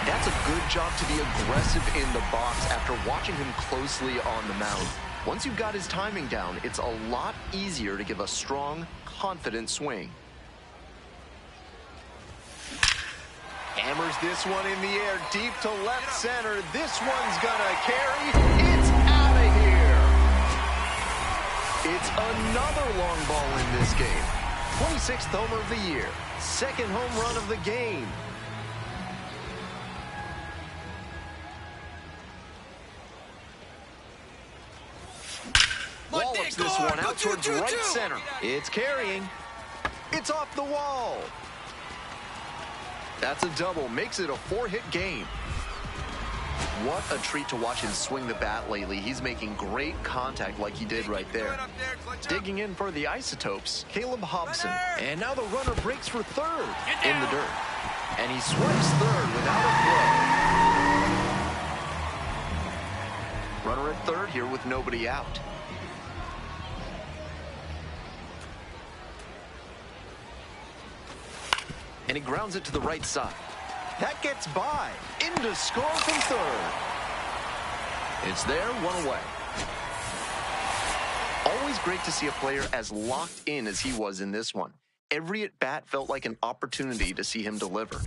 That's a good job to be aggressive in the box after watching him closely on the mound. Once you've got his timing down, it's a lot easier to give a strong, confident swing. Hammers this one in the air, deep to left center. This one's gonna carry. It's out of here. It's another long ball in this game. 26th homer of the year. Second home run of the game. Wallops this one out towards right center. It's carrying. It's off the wall. That's a double, makes it a 4-hit game. What a treat to watch him swing the bat lately. He's making great contact like he did right there. Digging in for the Isotopes, Caleb Hobson. And now the runner breaks for third in the dirt. And he swipes third without a throw. Runner at third here with nobody out. And he grounds it to the right side. That gets by. In to score from third. It's there, one away. Always great to see a player as locked in as he was in this one. Every at-bat felt like an opportunity to see him deliver.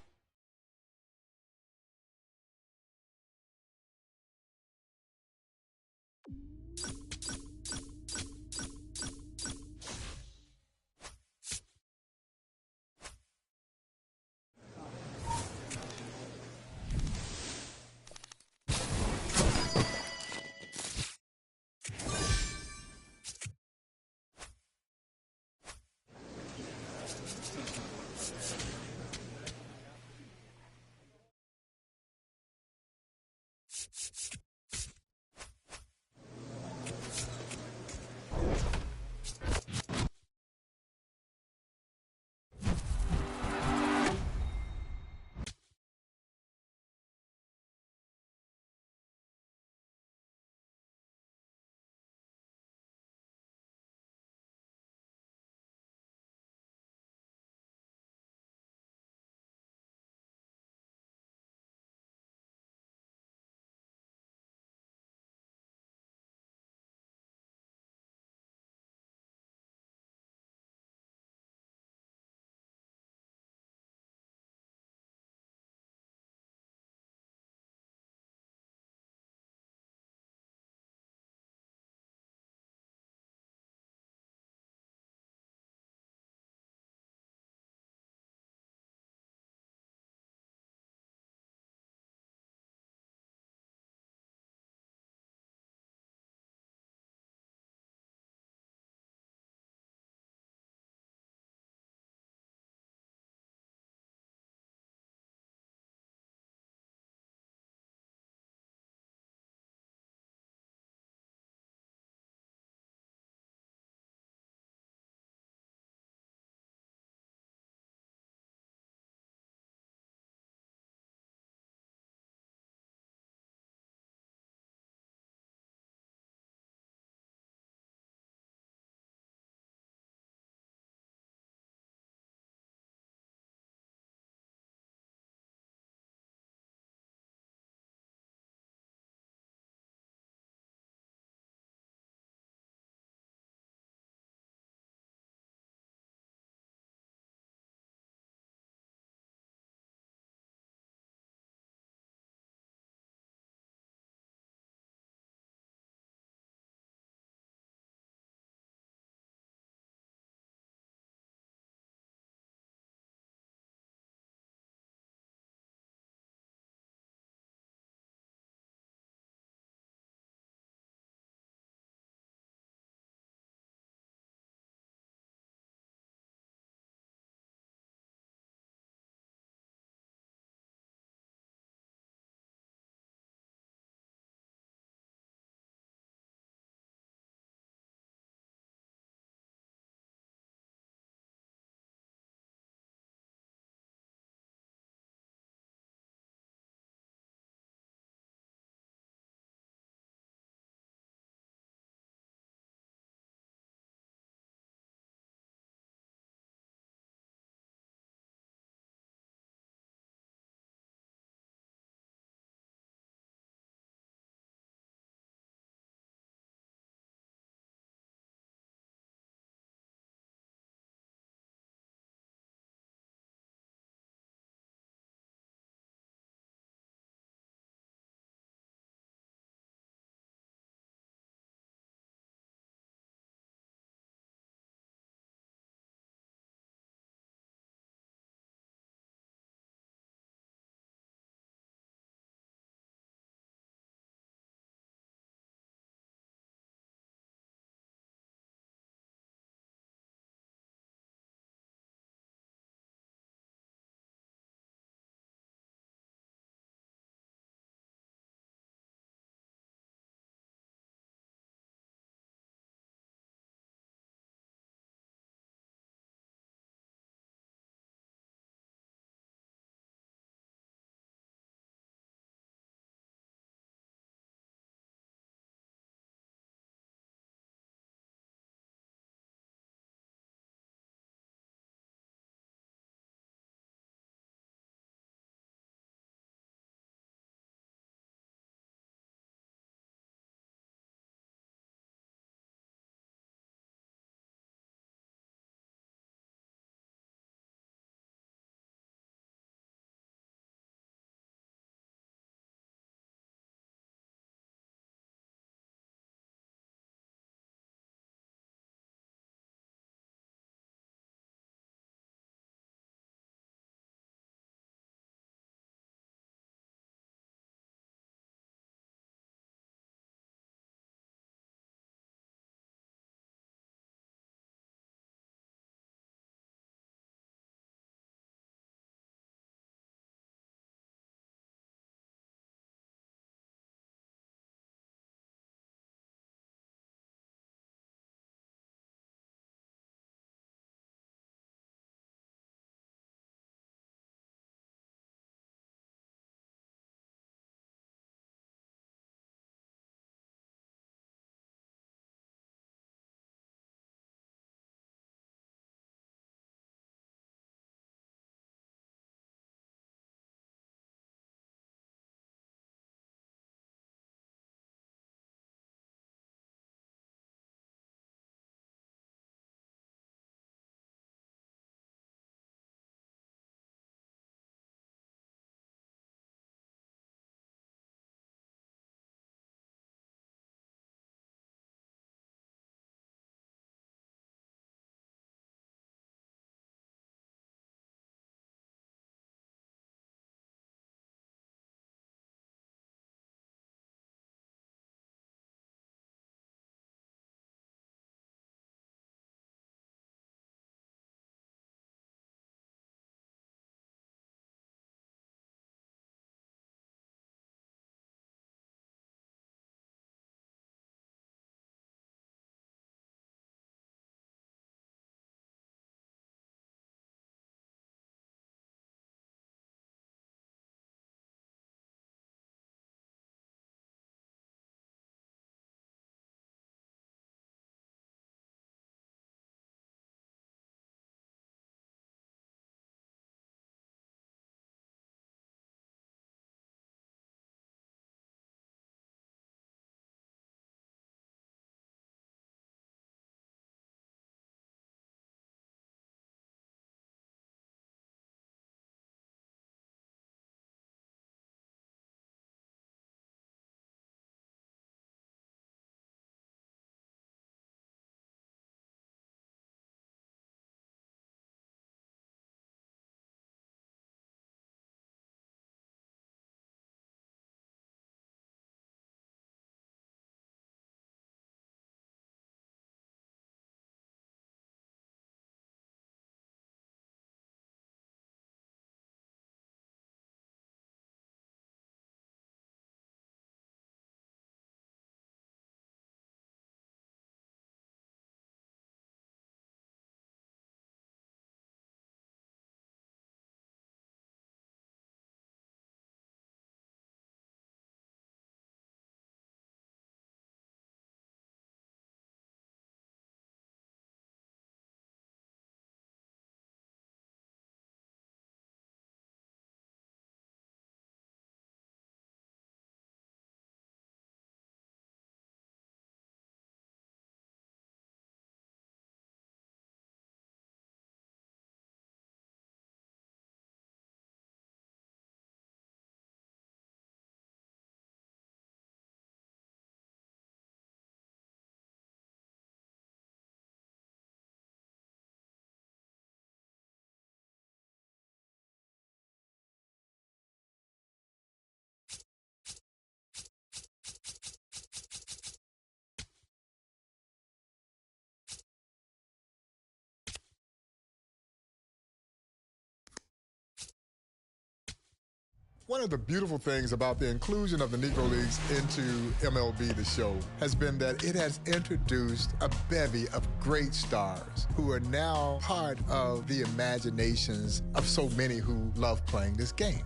One of the beautiful things about the inclusion of the Negro Leagues into MLB The Show has been that it has introduced a bevy of great stars who are now part of the imaginations of so many who love playing this game.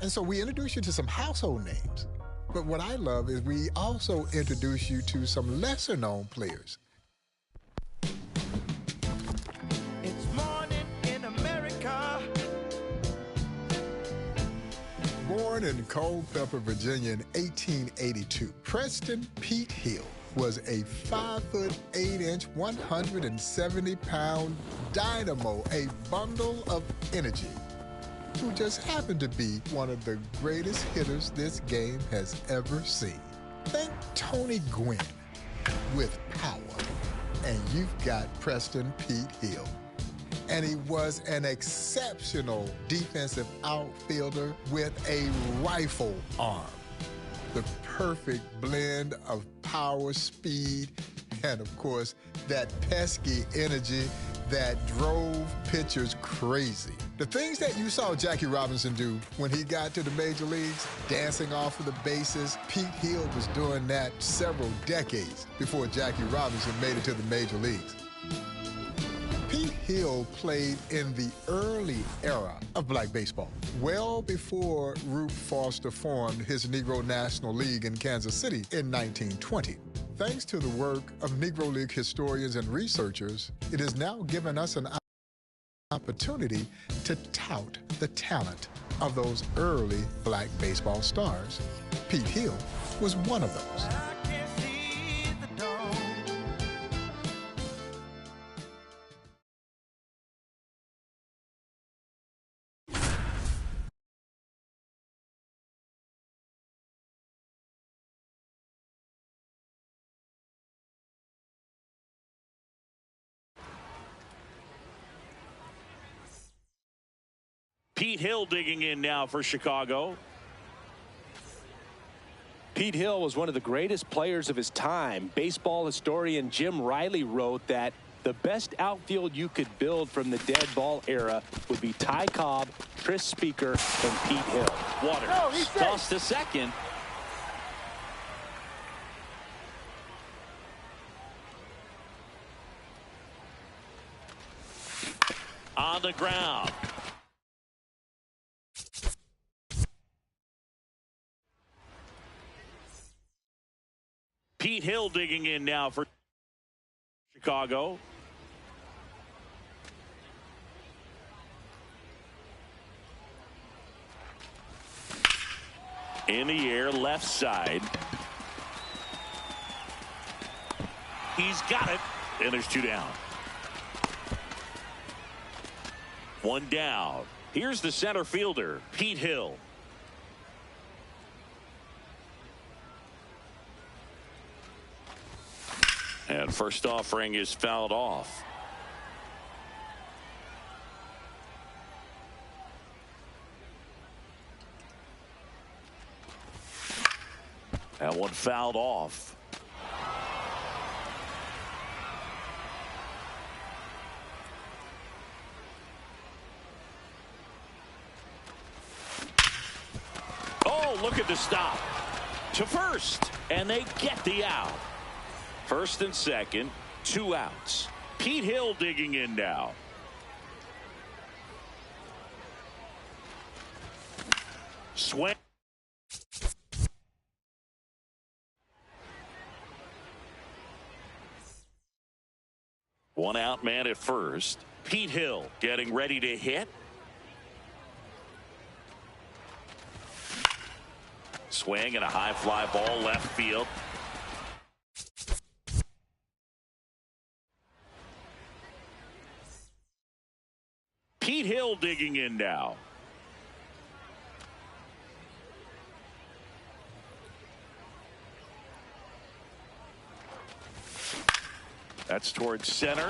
And so we introduce you to some household names. But what I love is we also introduce you to some lesser-known players. It's morning in America. Born in Culpeper, Virginia in 1882, Preston Pete Hill was a 5'8", 170-pound dynamo, a bundle of energy, who just happened to be one of the greatest hitters this game has ever seen. Think Tony Gwynn with power, and you've got Preston Pete Hill. And he was an exceptional defensive outfielder with a rifle arm. The perfect blend of power, speed, and of course, that pesky energy that drove pitchers crazy. The things that you saw Jackie Robinson do when he got to the major leagues, dancing off of the bases, Pete Hill was doing that several decades before Jackie Robinson made it to the major leagues. Pete Hill played in the early era of black baseball, well before Rube Foster formed his Negro National League in Kansas City in 1920. Thanks to the work of Negro League historians and researchers, it has now given us an opportunity to tout the talent of those early black baseball stars. Pete Hill was one of those. Pete Hill digging in now for Chicago. Pete Hill was one of the greatest players of his time. Baseball historian Jim Riley wrote that the best outfield you could build from the dead ball era would be Ty Cobb, Chris Speaker, and Pete Hill. Waters tossed to second. On the ground. Pete Hill digging in now for Chicago. In the air, left side. He's got it, and there's two down. One down. Here's the center fielder, Pete Hill. And first offering is fouled off. That one fouled off. Oh, look at the stop. To first, and they get the out. First and second, two outs. Pete Hill digging in now. Swing. One out man at first. Pete Hill getting ready to hit. Swing and a high fly ball left field. Pete Hill digging in now. That's towards center.